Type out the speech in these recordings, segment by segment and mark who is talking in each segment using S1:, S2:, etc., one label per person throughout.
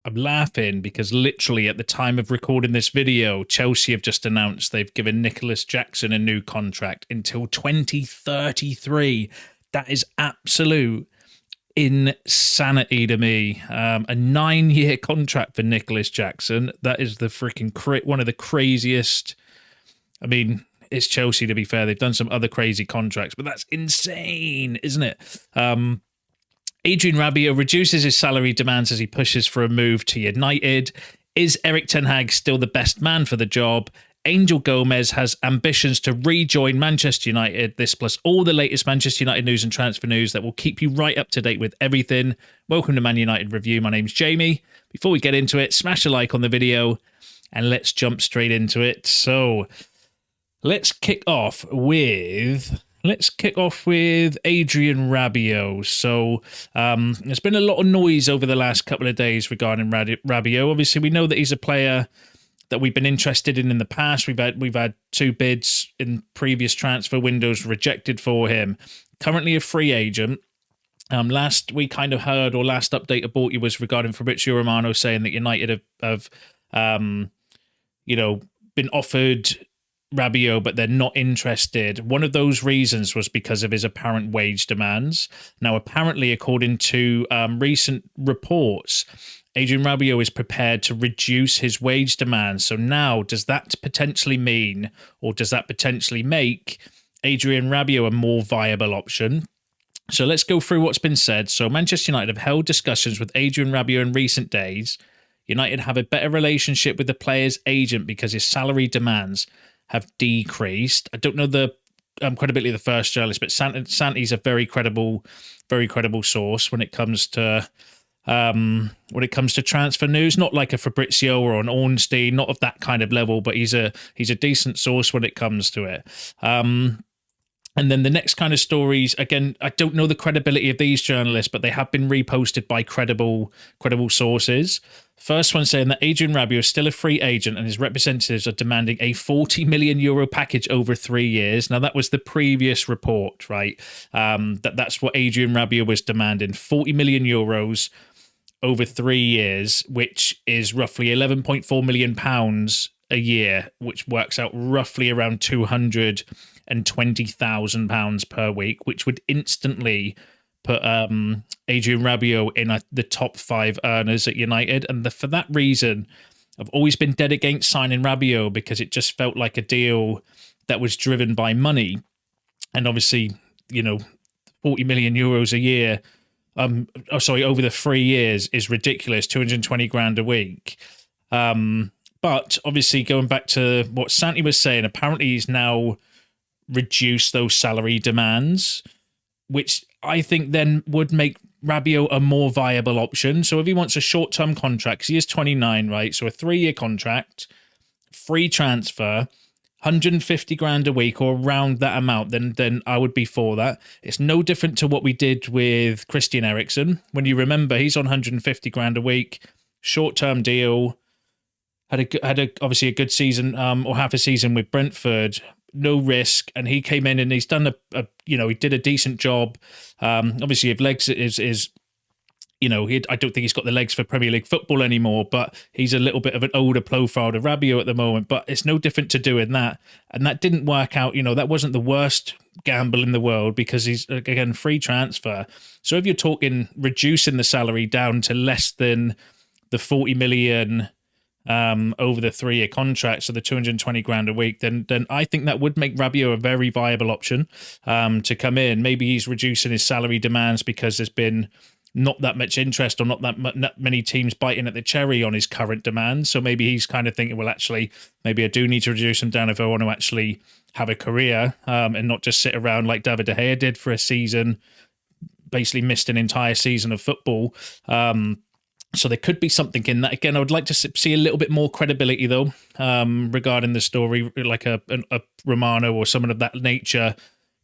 S1: I'm laughing because literally at the time of recording this video, Chelsea have just announced they've given Nicholas Jackson a new contract until 2033. That is absolute insanity to me. A 9-year contract for Nicholas Jackson. That is the freaking one of the craziest. I mean, it's Chelsea, to be fair. They've done some other crazy contracts, but that's insane, isn't it? Adrien Rabiot reduces his salary demands as he pushes for a move to United. Is Erik Ten Hag still the best man for the job? Angel Gomes has ambitions to rejoin Manchester United. This plus all the latest Manchester United news and transfer news that will keep you right up to date with everything. Welcome to Man United Review. My name's Jamie. Before we get into it, smash a like on the video and let's jump straight into it. So let's kick off with Adrien Rabiot. So there's been a lot of noise over the last couple of days regarding Rabiot. Obviously, we know that he's a player that we've been interested in the past. We've had 2 bids in previous transfer windows rejected for him. Currently a free agent. Last we kind of heard, or last update I brought you was regarding Fabrizio Romano saying that United have been offered Rabiot, but they're not interested. One of those reasons was because of his apparent wage demands. Now, apparently, according to recent reports, Adrien Rabiot is prepared to reduce his wage demands. So now, does that potentially mean, or does that potentially make Adrien Rabiot a more viable option? So let's go through what's been said. So Manchester United have held discussions with Adrien Rabiot in recent days. United have a better relationship with the player's agent because his salary demands have decreased. I don't know the credibility of the first journalist, but Santi's a very credible source when it comes to transfer news. Not like a Fabrizio or an Ornstein, not of that kind of level, but he's a decent source when it comes to it. And then the next kind of stories, again, I don't know the credibility of these journalists, but they have been reposted by credible sources. First one saying that Adrien Rabiot is still a free agent and his representatives are demanding a €40 million package over 3 years. Now, that was the previous report, right? That's what Adrien Rabiot was demanding, €40 million over 3 years, which is roughly £11.4 million a year, which works out roughly around £220,000 per week, which would instantly put Adrien Rabiot in the top 5 earners at United. And for that reason, I've always been dead against signing Rabiot because it just felt like a deal that was driven by money. And obviously, €40 million a year, over the 3 years is ridiculous, 220 grand a week. But obviously, going back to what Santi was saying, apparently he's now reduced those salary demands, which I think then would make Rabiot a more viable option. So if he wants a short-term contract, because he is 29, right? So a 3-year contract, free transfer, 150 grand a week or around that amount, then I would be for that. It's no different to what we did with Christian Eriksen. When you remember, he's on 150 grand a week, short-term deal, had obviously a good season or half a season with Brentford, no risk, and he came in and he's done he did a decent job. Obviously, if legs is I don't think he's got the legs for Premier League football anymore, but he's a little bit of an older profile to Rabiot at the moment. But it's no different to doing that, and that didn't work out. That wasn't the worst gamble in the world because he's again free transfer. So if you're talking reducing the salary down to less than the 40 million. Over the 3-year contract, so the 220 grand a week, then I think that would make Rabiot a very viable option to come in. Maybe he's reducing his salary demands because there's been not that much interest or not many teams biting at the cherry on his current demands. So maybe he's kind of thinking, well, actually, maybe I do need to reduce them down if I want to actually have a career and not just sit around like David De Gea did for a season, basically missed an entire season of football. So there could be something in that. Again, I would like to see a little bit more credibility, though, regarding the story, like a Romano or someone of that nature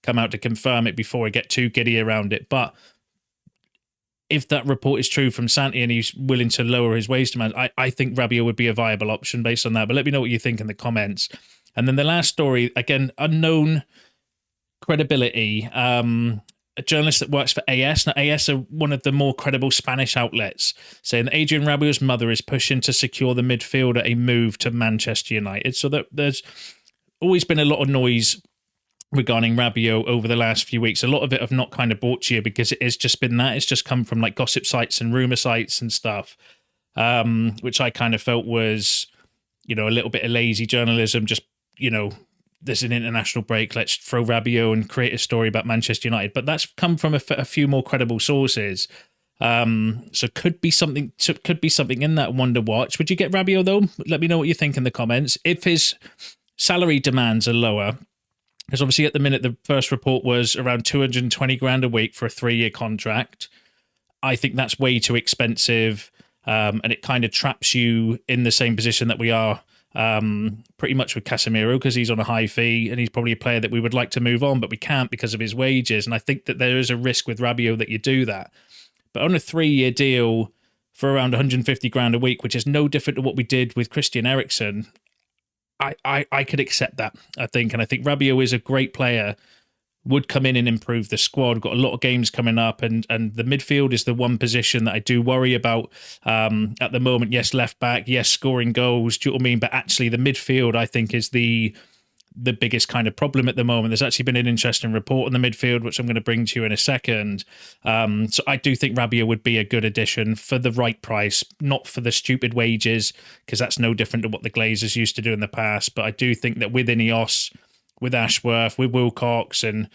S1: come out to confirm it before I get too giddy around it. But if that report is true from Santi and he's willing to lower his wage demand, I think Rabiot would be a viable option based on that. But let me know what you think in the comments. And then the last story, again, unknown credibility. a journalist that works for AS. Now, AS are one of the more credible Spanish outlets, saying that Adrien Rabiot's mother is pushing to secure the midfielder a move to Manchester United. So that there's always been a lot of noise regarding Rabiot over the last few weeks. A lot of it I've not kind of brought to you because it has just been that. It's just come from like gossip sites and rumor sites and stuff, which I kind of felt was, a little bit of lazy journalism. Just, there's an international break, let's throw Rabiot and create a story about Manchester United. But that's come from a few more credible sources. So could be something in that Wonder Watch. Would you get Rabiot though? Let me know what you think in the comments. If his salary demands are lower, because obviously at the minute the first report was around 220 grand a week for a 3-year contract. I think that's way too expensive, and it kind of traps you in the same position that we are pretty much with Casemiro, because he's on a high fee and he's probably a player that we would like to move on, but we can't because of his wages. And I think that there is a risk with Rabiot that you do that. But on a 3-year deal for around 150 grand a week, which is no different to what we did with Christian Eriksen, I could accept that, I think. And I think Rabiot is a great player, would come in and improve the squad. Got a lot of games coming up, and the midfield is the one position that I do worry about at the moment. Yes, left back, yes, scoring goals, do you know what I mean? But actually the midfield, I think, is the biggest kind of problem at the moment. There's actually been an interesting report on the midfield, which I'm going to bring to you in a second. So I do think Rabiot would be a good addition for the right price, not for the stupid wages, because that's no different to what the Glazers used to do in the past. But I do think that with Ineos, with Ashworth, with Wilcox and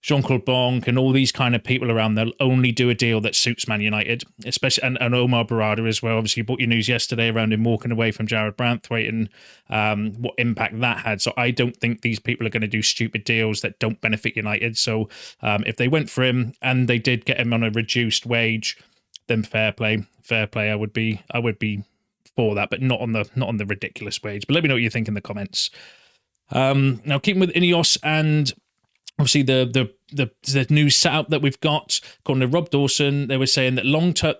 S1: Jean-Claude Bonk and all these kind of people around, they'll only do a deal that suits Man United, especially, and Omar Barada as well. Obviously, you brought your news yesterday around him walking away from Jared Branthwaite and what impact that had. So I don't think these people are going to do stupid deals that don't benefit United. So if they went for him and they did get him on a reduced wage, then fair play. I would be for that, but not on the ridiculous wage. But let me know what you think in the comments. Now, keeping with Ineos and obviously the new setup that we've got, according to Rob Dawson, they were saying that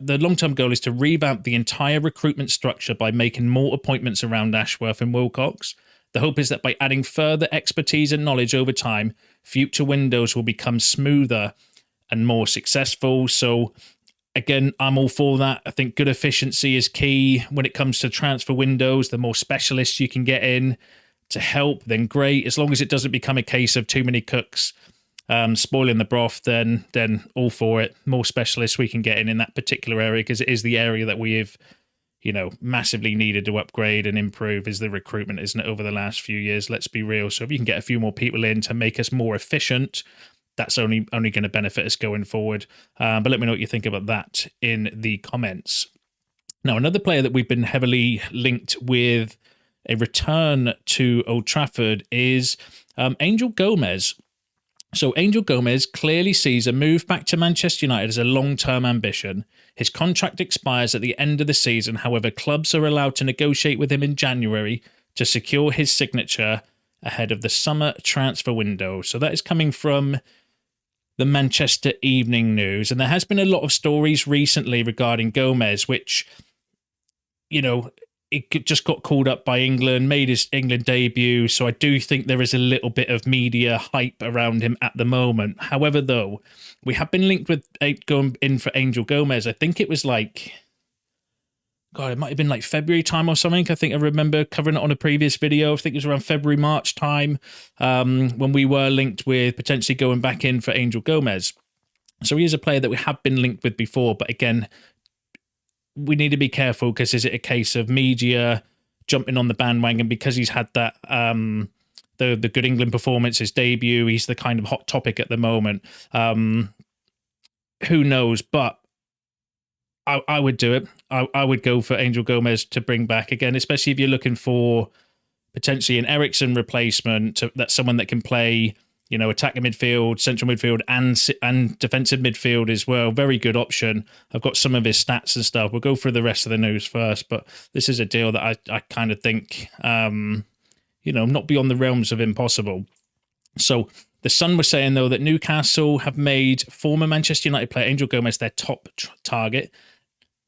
S1: the long-term goal is to revamp the entire recruitment structure by making more appointments around Ashworth and Wilcox. The hope is that by adding further expertise and knowledge over time, future windows will become smoother and more successful. So again, I'm all for that. I think good efficiency is key when it comes to transfer windows. The more specialists you can get in to help, then great. As long as it doesn't become a case of too many cooks spoiling the broth, then all for it. More specialists we can get in that particular area, because it is the area that we have, massively needed to upgrade and improve, is the recruitment, isn't it, over the last few years? Let's be real. So if you can get a few more people in to make us more efficient, that's only going to benefit us going forward. But let me know what you think about that in the comments. Now, another player that we've been heavily linked with a return to Old Trafford is Angel Gomes. So Angel Gomes clearly sees a move back to Manchester United as a long-term ambition. His contract expires at the end of the season. However, clubs are allowed to negotiate with him in January to secure his signature ahead of the summer transfer window. So that is coming from the Manchester Evening News. And there has been a lot of stories recently regarding Gomes, which, it just got called up by England, made his England debut. So I do think there is a little bit of media hype around him at the moment. However, though, we have been linked with going in for Angel Gomes. I think it was it might have been like February time or something. I think I remember covering it on a previous video. I think it was around February, March time when we were linked with potentially going back in for Angel Gomes. So he is a player that we have been linked with before, but again, we need to be careful, because is it a case of media jumping on the bandwagon because he's had that the good England performance, his debut, he's the kind of hot topic at the moment. Who knows? But I would do it. I would go for Angel Gomes to bring back again, especially if you're looking for potentially an Eriksen replacement, that's someone that can play, attacking midfield, central midfield, and defensive midfield as well. Very good option. I've got some of his stats and stuff. We'll go through the rest of the news first, but this is a deal that I kind of think, not beyond the realms of impossible. So the Sun was saying, though, that Newcastle have made former Manchester United player Angel Gomes their top target.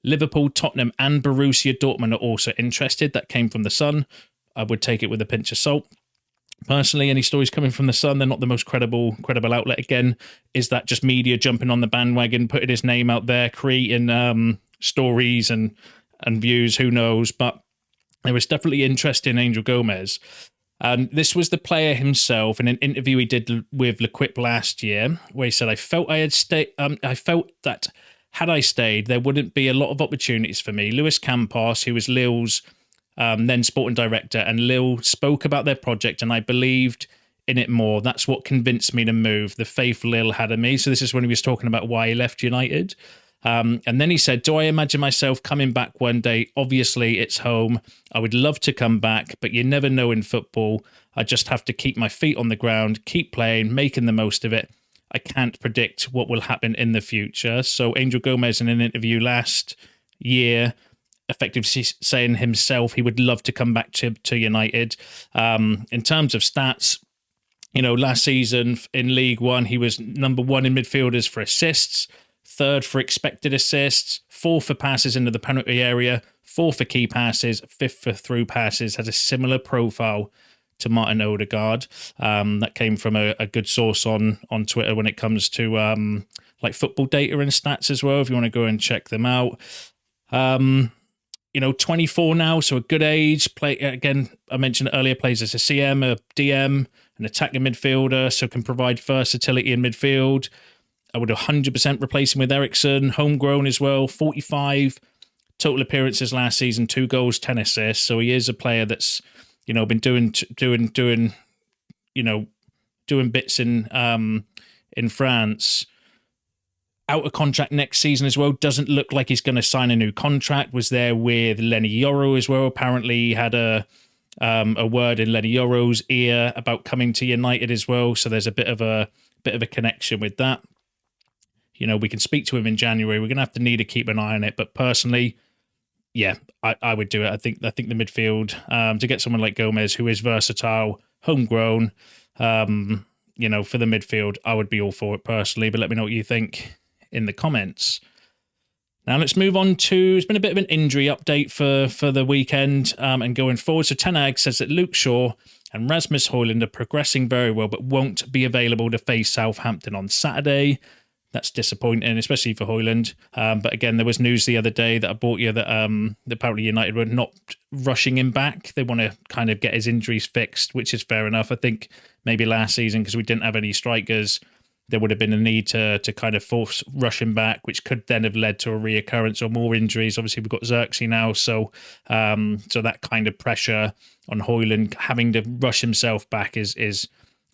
S1: Liverpool, Tottenham, and Borussia Dortmund are also interested. That came from the Sun. I would take it with a pinch of salt. Personally, any stories coming from the Sun, they're not the most credible outlet. Again, is that just media jumping on the bandwagon, putting his name out there, creating stories and views? Who knows? But there was definitely interest in Angel Gomes. And this was the player himself in an interview he did with L'Equipe last year, where he said, I felt that had I stayed, there wouldn't be a lot of opportunities for me. Luis Campos, who was Lille's then sporting director, and Lille spoke about their project, and I believed in it more. That's what convinced me to move. The faith Lille had in me. So this is when he was talking about why he left United. And then he said, do I imagine myself coming back one day? Obviously, it's home. I would love to come back, but you never know in football. I just have to keep my feet on the ground, keep playing, making the most of it. I can't predict what will happen in the future. So Angel Gomes, in an interview last year, effectively saying himself he would love to come back to United. In terms of stats, last season in League One, he was number 1 in midfielders for assists, 3rd for expected assists, 4th for passes into the penalty area, 4th for key passes, 5th for through passes. Has a similar profile to Martin Odegaard. That came from a good source on Twitter when it comes to like football data and stats as well, if you want to go and check them out. 24 now, so a good age. Play again, I mentioned earlier, plays as a CM, a DM, an attacking midfielder, so can provide versatility in midfield. I would 100% replace him with Eriksen, homegrown as well, 45 total appearances last season, 2 goals, 10 assists. So he is a player that's, been doing bits in France. Out of contract next season as well. Doesn't look like he's going to sign a new contract. Was there with Lenny Yoro as well. Apparently he had a word in Lenny Yoro's ear about coming to United as well. So there's a bit of a connection with that. We can speak to him in January. We're going to need to keep an eye on it. But personally, yeah, I would do it. I think the midfield, to get someone like Gomes, who is versatile, homegrown, for the midfield, I would be all for it personally. But let me know what you think in the comments. Now let's move on to, it's been a bit of an injury update for the weekend and going forward. So Ten Hag says that Luke Shaw and Rasmus Højlund are progressing very well, but won't be available to face Southampton on Saturday. That's disappointing, especially for Højlund. But again, there was news the other day that I brought you that apparently United were not rushing him back. They want to kind of get his injuries fixed, which is fair enough. I think maybe last season, because we didn't have any strikers, there would have been a need to kind of force rush him back, which could then have led to a reoccurrence or more injuries. Obviously, we've got Xerxes now, so that kind of pressure on Højlund having to rush himself back is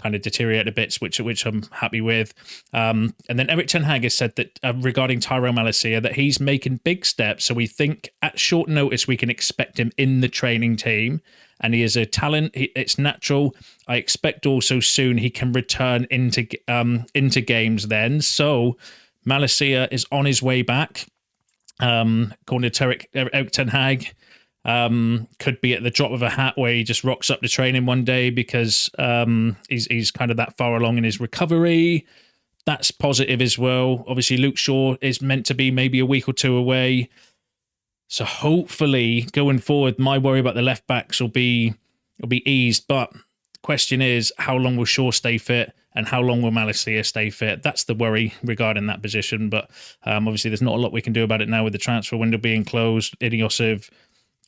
S1: kind of deteriorate a bit, which I'm happy with. And then Erik Ten Hag has said that regarding Tyrone Malacia, that he's making big steps. So we think at short notice we can expect him in the training team, and he is a talent. It's natural. I expect also soon he can return into games then. So Malacia is on his way back. According to Erik Ten Hag, could be at the drop of a hat where he just rocks up to training one day because he's kind of that far along in his recovery. That's positive as well. Obviously, Luke Shaw is meant to be maybe a week or 2 away. So hopefully going forward, my worry about the left backs will be eased. But the question is, how long will Shaw stay fit and how long will Malacia stay fit? That's the worry regarding that position. But obviously there's not a lot we can do about it now with the transfer window being closed. Ineos have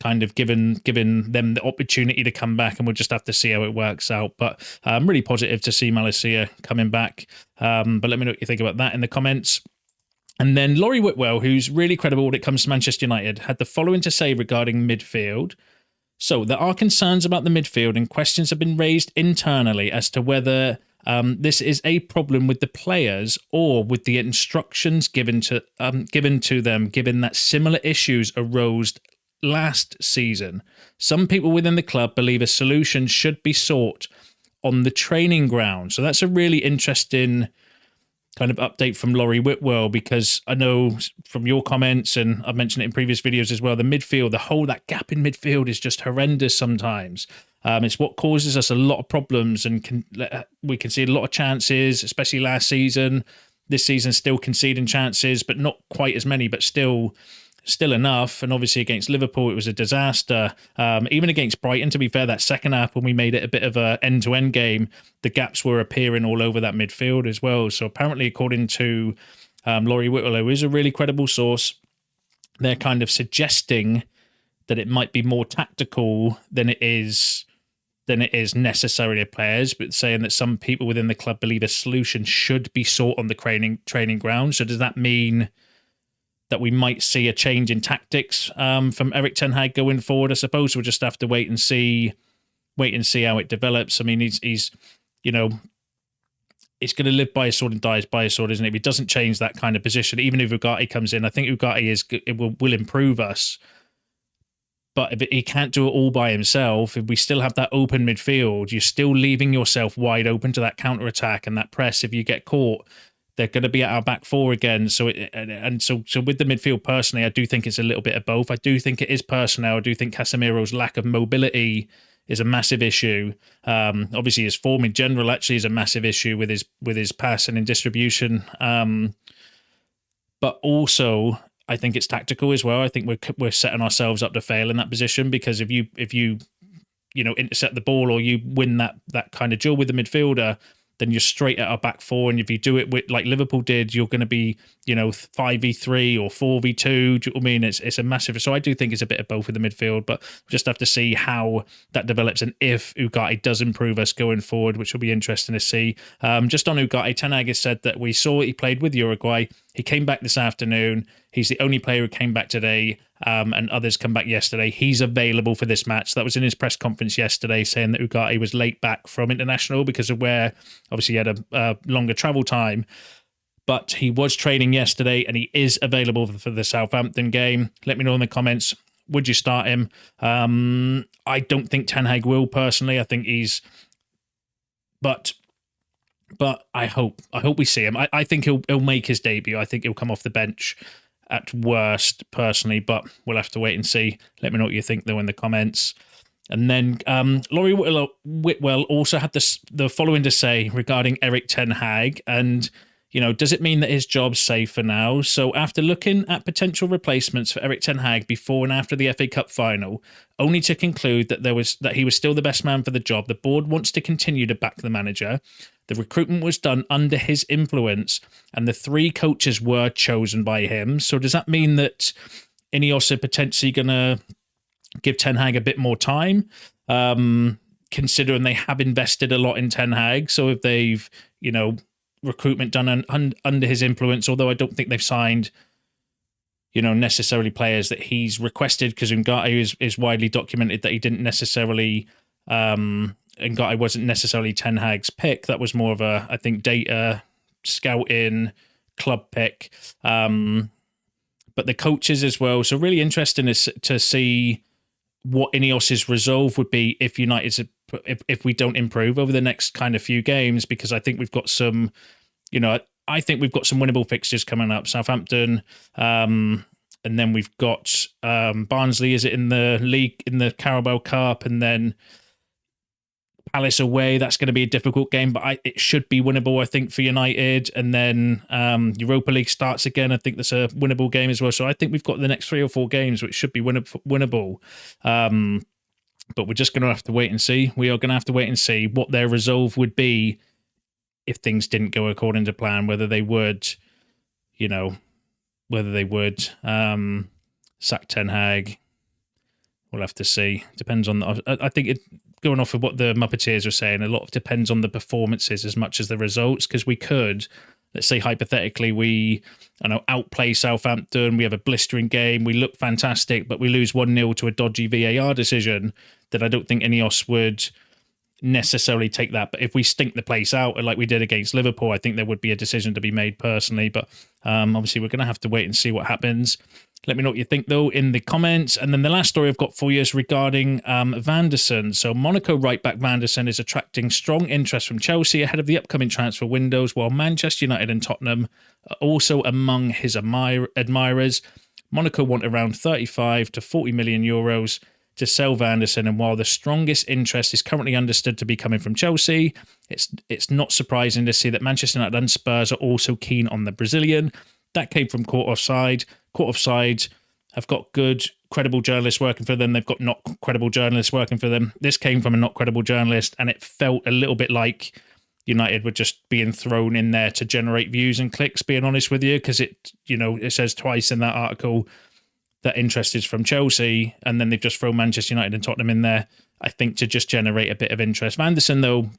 S1: kind of given them the opportunity to come back, and we'll just have to see how it works out. But I'm really positive to see Malacia coming back. But let me know what you think about that in the comments. And then Laurie Whitwell, who's really credible when it comes to Manchester United, had the following to say regarding midfield. So there are concerns about the midfield, and questions have been raised internally as to whether this is a problem with the players or with the instructions given to them, given that similar issues arose last season. Some people within the club believe a solution should be sought on the training ground. So that's a really interesting kind of update from Laurie Whitwell, because I know from your comments, and I've mentioned it in previous videos as well, the midfield, that gap in midfield is just horrendous sometimes. It's what causes us a lot of problems, and we can see a lot of chances, especially last season. This season still conceding chances, but not quite as many, but still still enough. And obviously against Liverpool, it was a disaster. Even against Brighton, to be fair, that second half when we made it a bit of a end-to-end game, the gaps were appearing all over that midfield as well. So apparently, according to Laurie Whitwell, who is a really credible source, they're kind of suggesting that it might be more tactical than it is necessarily players, but saying that some people within the club believe a solution should be sought on the training ground. So does that mean that we might see a change in tactics from Erik Ten Hag going forward? I suppose we'll just have to wait and see how it develops. I mean, he's it's going to live by a sword and dies by a sword, isn't it? If he doesn't change that kind of position, even if Ugarte comes in, I think Ugarte will improve us. But if he can't do it all by himself, if we still have that open midfield, you're still leaving yourself wide open to that counter-attack and that press. If you get caught, they're going to be at our back four again. So with the midfield, personally, I do think it's a little bit of both. I do think it is personnel. I do think Casemiro's lack of mobility is a massive issue. Obviously, his form in general actually is a massive issue with his passing and distribution. But also, I think it's tactical as well. I think we're setting ourselves up to fail in that position, because if you intercept the ball or you win that kind of duel with the midfielder, then you're straight at our back four. And if you do it with, like Liverpool did, you're going to be 5v3 or 4v2. Do you know what I mean? It's a massive. So I do think it's a bit of both with the midfield, but we just have to see how that develops and if Ugarte does improve us going forward, which will be interesting to see. Just on Ugarte, Ten Hag has said that we saw he played with Uruguay. He came back this afternoon. He's the only player who came back today, and others come back yesterday. He's available for this match. That was in his press conference yesterday, saying that Ugarte was late back from international because of where, obviously, he had a longer travel time. But he was training yesterday, and he is available for the Southampton game. Let me know in the comments. Would you start him? I don't think Ten Hag will, personally. I think he's... But I hope we see him. I think he'll make his debut. I think he'll come off the bench at worst, personally, but we'll have to wait and see. Let me know what you think, though, in the comments. And then Laurie Whitwell also had the following to say regarding Erik Ten Hag, and does it mean that his job's safe for now? So after looking at potential replacements for Erik Ten Hag before and after the FA Cup final, only to conclude that he was still the best man for the job, the board wants to continue to back the manager. The recruitment was done under his influence, and the 3 coaches were chosen by him. So does that mean that Ineos are potentially going to give Ten Hag a bit more time, considering they have invested a lot in Ten Hag? So if they've, recruitment done under his influence, although I don't think they've signed, necessarily players that he's requested, because Ugarte is widely documented that he didn't necessarily... Ugarte wasn't necessarily Ten Hag's pick. That was more of a, I think, data scouting club pick. But the coaches as well. So really interesting to see what Ineos's resolve would be if if we don't improve over the next kind of few games, because I think we've got some, I think we've got some winnable fixtures coming up. Southampton, and then we've got Barnsley. Is it in the league, in the Carabao Cup, and then Palace away? That's going to be a difficult game, but it should be winnable, I think, for United. And then Europa League starts again. I think that's a winnable game as well. So I think we've got the next 3 or 4 games which should be winnable. But we're just going to have to wait and see. We are going to have to wait and see what their resolve would be if things didn't go according to plan. Whether they would, sack Ten Hag. We'll have to see. Depends on I think going off of what the Muppeteers are saying, a lot depends on the performances as much as the results, because we could, let's say hypothetically, we outplay Southampton, we have a blistering game, we look fantastic, but we lose 1-0 to a dodgy VAR decision, that I don't think Ineos would necessarily take that. But if we stink the place out like we did against Liverpool, I think there would be a decision to be made personally. But obviously we're going to have to wait and see what happens. Let me know what you think, though, in the comments. And then the last story I've got for you is regarding Van der Sar. So Monaco right-back Van der Sar is attracting strong interest from Chelsea ahead of the upcoming transfer windows, while Manchester United and Tottenham are also among his admirers. Monaco want around 35 to 40 million euros to sell Van der Sar, and while the strongest interest is currently understood to be coming from Chelsea, it's not surprising to see that Manchester United and Spurs are also keen on the Brazilian. That came from Court Offside. Court Offside have got good, credible journalists working for them. They've got not credible journalists working for them. This came from a not credible journalist, and it felt a little bit like United were just being thrown in there to generate views and clicks, being honest with you, because it says twice in that article that interest is from Chelsea, and then they've just thrown Manchester United and Tottenham in there, I think, to just generate a bit of interest. Vanderson, though,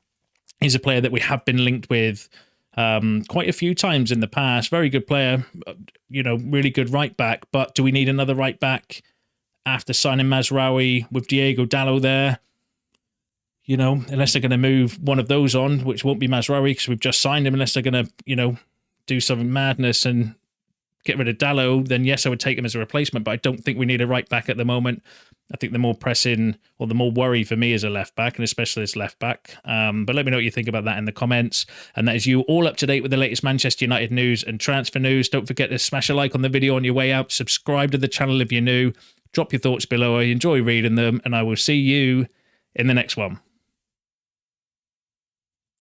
S1: is a player that we have been linked with quite a few times in the past. Very good player, really good right back. But do we need another right back after signing Mazraoui with Diego Dallo there? Unless they're going to move one of those on, which won't be Mazraoui because we've just signed him, unless they're going to, do some madness and get rid of Dallo, then yes, I would take him as a replacement, but I don't think we need a right back at the moment. I think the more pressing or the more worry for me is a left back, and especially this left back. But let me know what you think about that in the comments. And that is you all up to date with the latest Manchester United news and transfer news. Don't forget to smash a like on the video on your way out. Subscribe to the channel if you're new. Drop your thoughts below. I enjoy reading them, and I will see you in the next one.